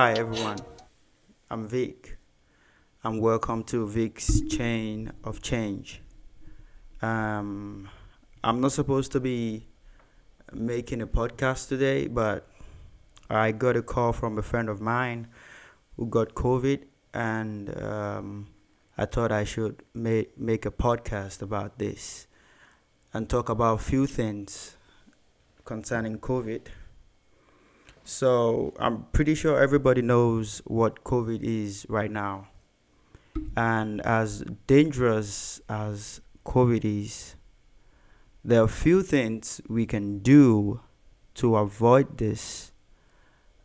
Hi everyone, I'm Vic, and welcome to Vic's Chain of Change. Um, I'm not supposed to be making a podcast today, but I got a call from a friend of mine who got COVID, and I thought I should make a podcast about this and talk about a few things concerning COVID. So, I'm pretty sure everybody knows what COVID is right now. And as dangerous as COVID is, there are few things we can do to avoid this.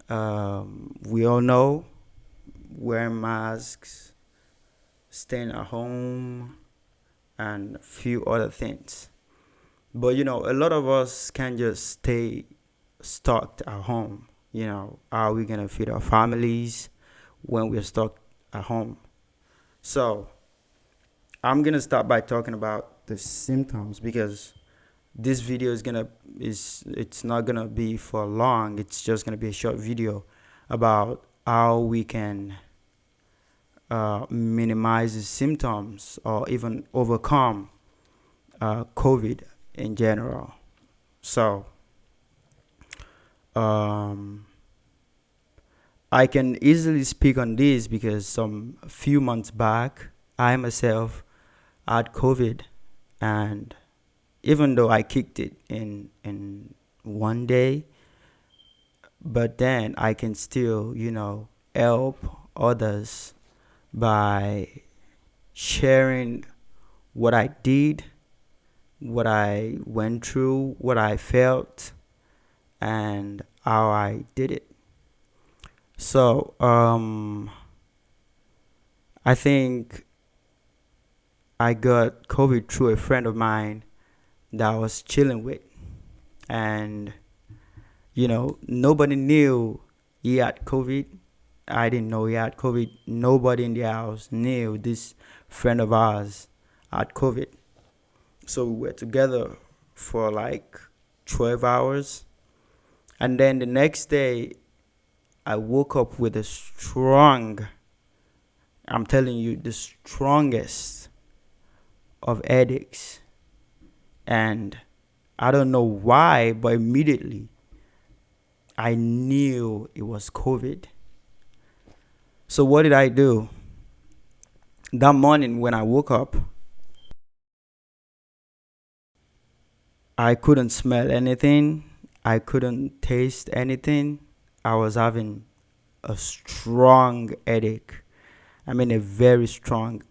We all know wearing masks, staying at home, and a few other things. But a lot of us can just stay stuck at home. How are we gonna feed our families when we're stuck at home? So, I'm gonna start by talking about the symptoms because this video is it's not gonna be for long. It's just gonna be a short video about how we can minimize the symptoms or even overcome COVID in general. So um, I can easily speak on this because some few months back, I myself had COVID, and even though I kicked it in one day, but then I can still help others by sharing what I did, what I went through, what I felt, and how I did it. So I think I got COVID through a friend of mine that I was chilling with, and nobody knew he had COVID. I didn't know he had COVID. Nobody in the house knew this friend of ours had COVID. So we were together for like 12 hours. And then the next day, I woke up with I'm telling you, the strongest of headaches. And I don't know why, but immediately I knew it was COVID. So what did I do? That morning when I woke up, I couldn't smell anything. I couldn't taste anything. I was having a strong headache. I mean, a very strong,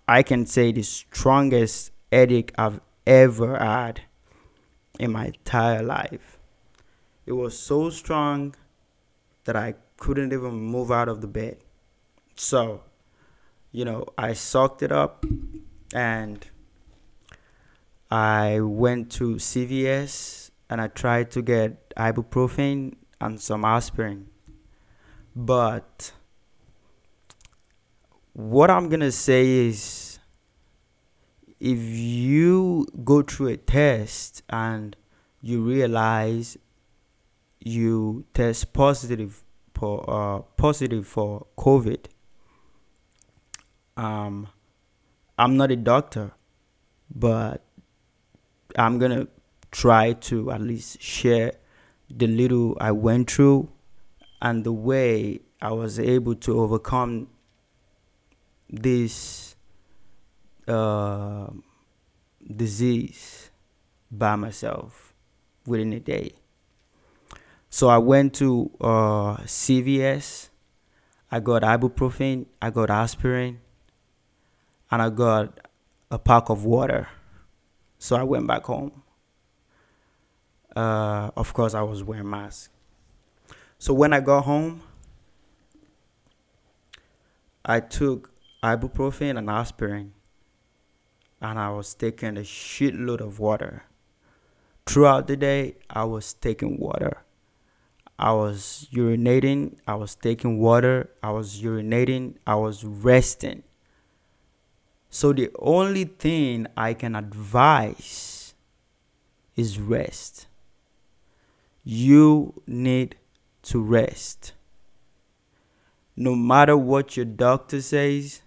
I can say the strongest headache I've ever had in my entire life. It was so strong that I couldn't even move out of the bed. So, I sucked it up and I went to CVS and I tried to get ibuprofen and some aspirin. But what I'm gonna say is if you go through a test and you realize you test positive for COVID, um, I'm not a doctor, but I'm gonna try to at least share the little I went through and the way I was able to overcome this uh, disease by myself within a day. So I went to CVS. I got ibuprofen, I got aspirin, and I got a pack of water. So I went back home. Of course, I was wearing mask. So when I got home, I took ibuprofen and aspirin, and I was taking a shitload of water. Throughout the day, I was taking water. I was urinating, I was taking water, I was urinating, I was resting. So the only thing I can advise is rest. You need to rest. No matter what your doctor says,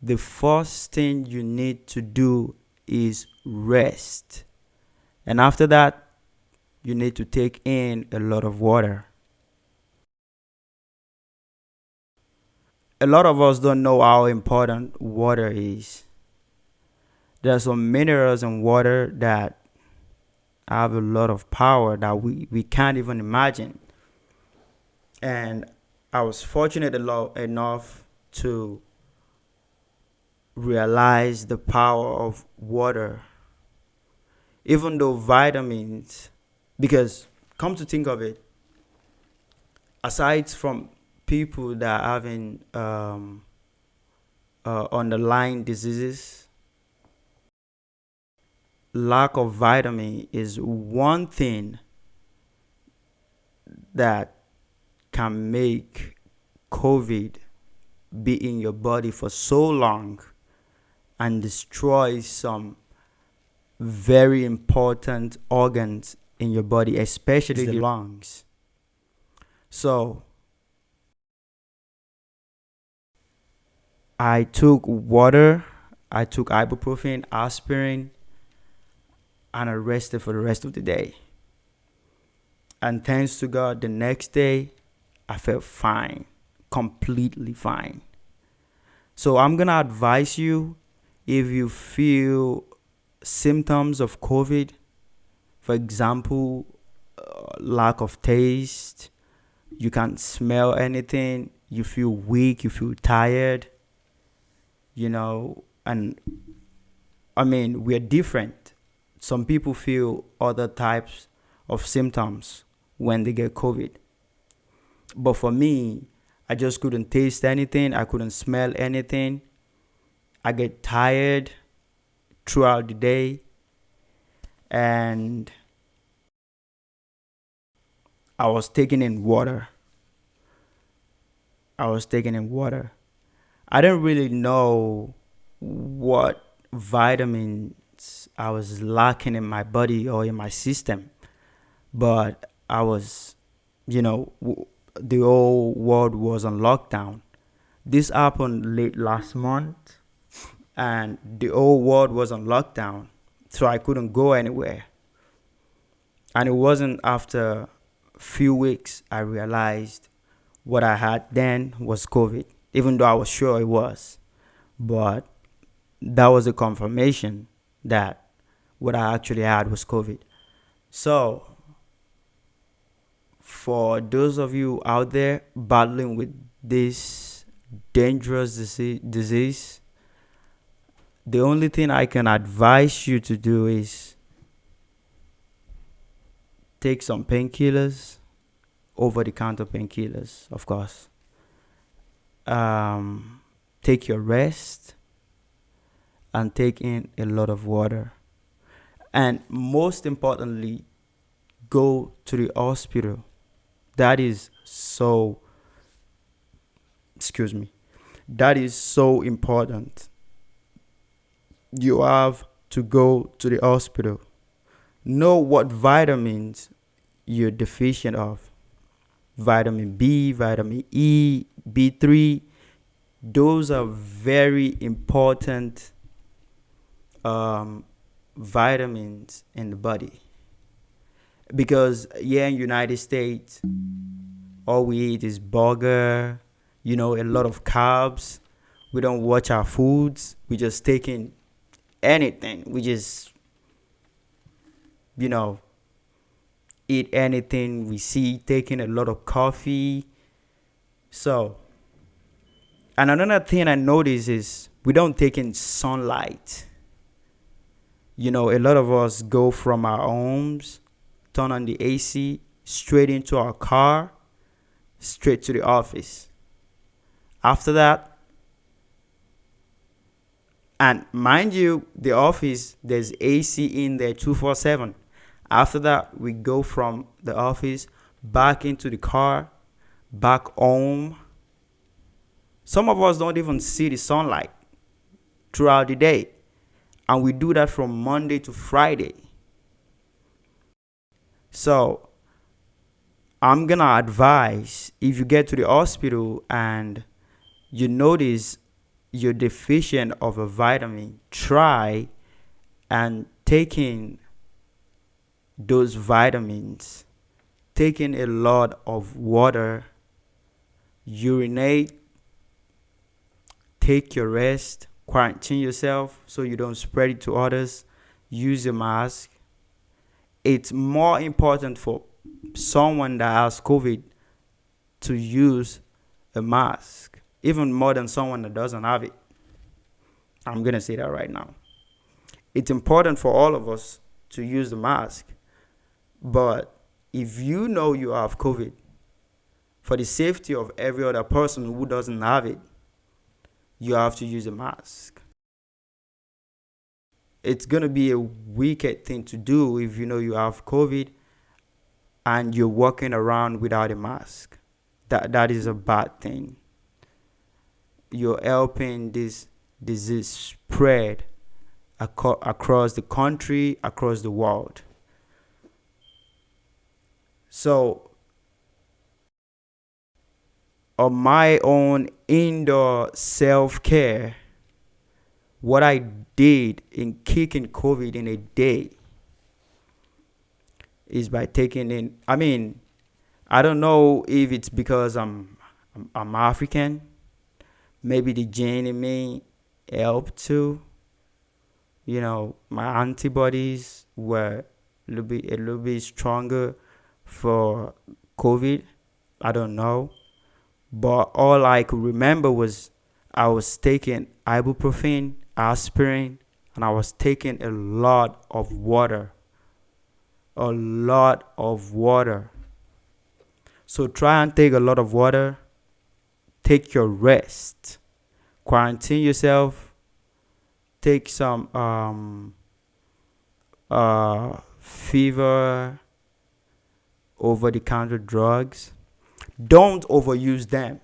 the first thing you need to do is rest. And after that, you need to take in a lot of water. A lot of us don't know how important water is. There are some minerals in water that have a lot of power that we can't even imagine. And I was fortunate enough to realize the power of water, even though vitamins, because come to think of it, aside from people that are having underlying diseases, lack of vitamin is one thing that can make COVID be in your body for so long and destroy some very important organs in your body, especially the lungs. So I took water, I took ibuprofen, aspirin, and I rested for the rest of the day. And thanks to God, the next day I felt fine, completely fine. So I'm going to advise you, if you feel symptoms of COVID, for example, lack of taste, you can't smell anything, you feel weak, you feel tired, and I mean, we're different. Some people feel other types of symptoms when they get COVID. But for me, I just couldn't taste anything, I couldn't smell anything. I get tired throughout the day, and I was taking in water. I didn't really know what vitamins I was lacking in my body or in my system, but I was, the whole world was on lockdown. This happened late last month, and the whole world was on lockdown, so I couldn't go anywhere. And it wasn't after a few weeks I realized what I had then was COVID, even though I was sure it was. But that was a confirmation that what I actually had was COVID. So, for those of you out there battling with this dangerous disease, the only thing I can advise you to do is take some painkillers, over the counter painkillers, of course. Take your rest and take in a lot of water. And most importantly, go to the hospital. That is so important. You have to go to the hospital. Know what vitamins you're deficient of. Vitamin B, vitamin E, B3. Those are very important vitamins in the body. Because here in United States, all we eat is burger, a lot of carbs. We don't watch our foods. We just take in anything. We just, eat anything we see, taking a lot of coffee. So, and another thing I notice is we don't take in sunlight. A lot of us go from our homes, turn on the AC, straight into our car, straight to the office. After that, and mind you, the office, there's AC in there 24/7. After that, we go from the office back into the car, back home. Some of us don't even see the sunlight throughout the day. And we do that from Monday to Friday. So I'm gonna advise, if you get to the hospital and you notice you're deficient of a vitamin, try and taking those vitamins, taking a lot of water, urinate, take your rest, quarantine yourself so you don't spread it to others, use a mask. It's more important for someone that has COVID to use a mask, even more than someone that doesn't have it. I'm going to say that right now. It's important for all of us to use the mask. But if you know you have COVID, for the safety of every other person who doesn't have it, you have to use a mask. It's going to be a wicked thing to do if you know you have COVID and you're walking around without a mask. That is a bad thing. You're helping this disease spread across the country, across the world. So, on my own indoor self-care, what I did in kicking COVID in a day is by taking in. I don't know if it's because I'm African. Maybe the gene in me helped too. My antibodies were a little bit stronger for COVID. I don't know. But all I could remember was I was taking ibuprofen, aspirin, and I was taking a lot of water. A lot of water. So try and take a lot of water. Take your rest. Quarantine yourself. Take some fever over-the-counter drugs. Don't overuse them,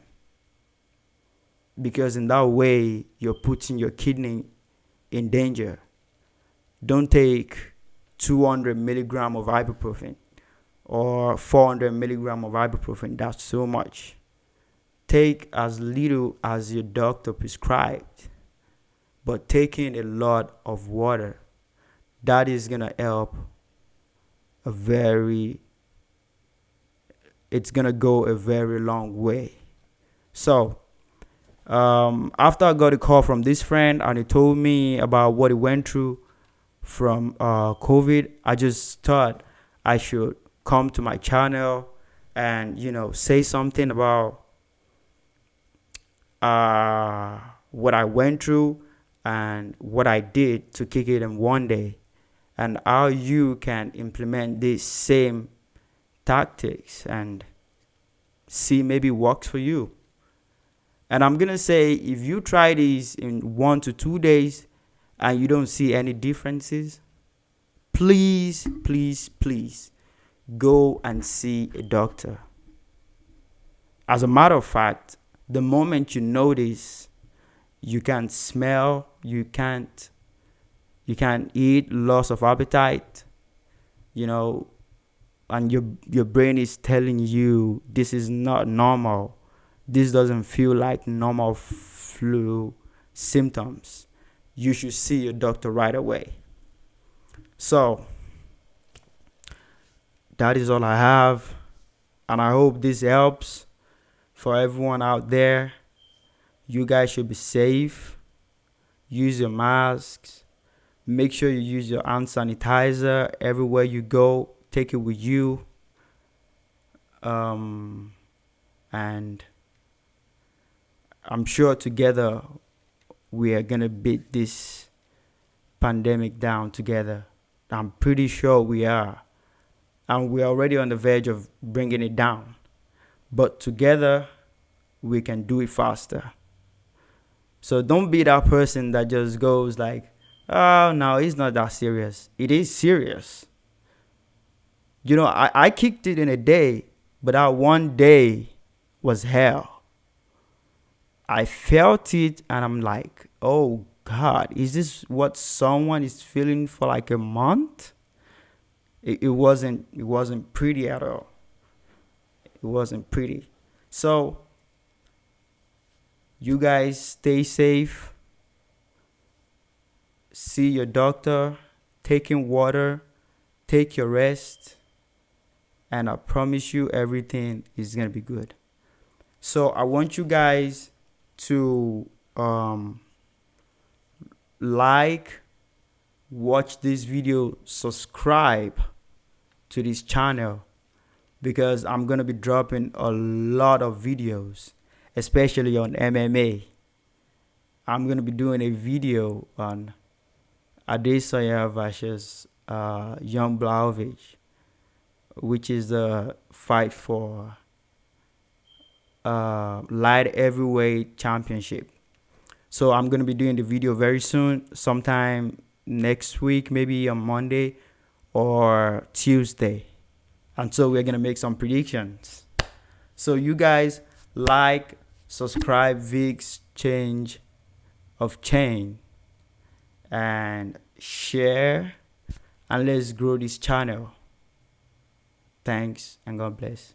because in that way you're putting your kidney in danger. Don't take 200 milligram of ibuprofen or 400 milligram of ibuprofen. That's so much. Take as little as your doctor prescribed, but taking a lot of water, that is gonna help it's gonna go a very long way. So after I got a call from this friend and he told me about what he went through from COVID, I just thought I should come to my channel and say something about what I went through and what I did to kick it in one day, and how you can implement these same tactics and see maybe it works for you. And I'm gonna say, if you try these in 1 to 2 days and you don't see any differences, please go and see a doctor. As a matter of fact, the moment you notice you can't smell, you can't eat, loss of appetite, and your brain is telling you this is not normal, this doesn't feel like normal flu symptoms, you should see your doctor right away. So that is all I have, and I hope this helps for everyone out there. You guys should be safe. Use your masks. Make sure you use your hand sanitizer everywhere you go. Take it with you. And I'm sure together we are going to beat this pandemic down together. I'm pretty sure we are. And we're already on the verge of bringing it down. But together, we can do it faster. So don't be that person that just goes like, oh, no, it's not that serious. It is serious. I kicked it in a day, but that one day was hell. I felt it and I'm like, oh God, is this what someone is feeling for like a month? It wasn't pretty at all. It wasn't pretty. So you guys stay safe. See your doctor. Taking water. Take your rest. And I promise you everything is gonna be good. So I want you guys to like, watch this video, subscribe to this channel, because I'm gonna be dropping a lot of videos, especially on MMA. I'm gonna be doing a video on Adesanya versus Jan Blachowicz, which is the fight for light heavyweight championship. So I'm gonna be doing the video very soon, sometime next week, maybe on Monday or Tuesday. And so we're gonna make some predictions. So you guys like, subscribe, VCOC Change of Chain, and share, and let's grow this channel. Thanks and God bless.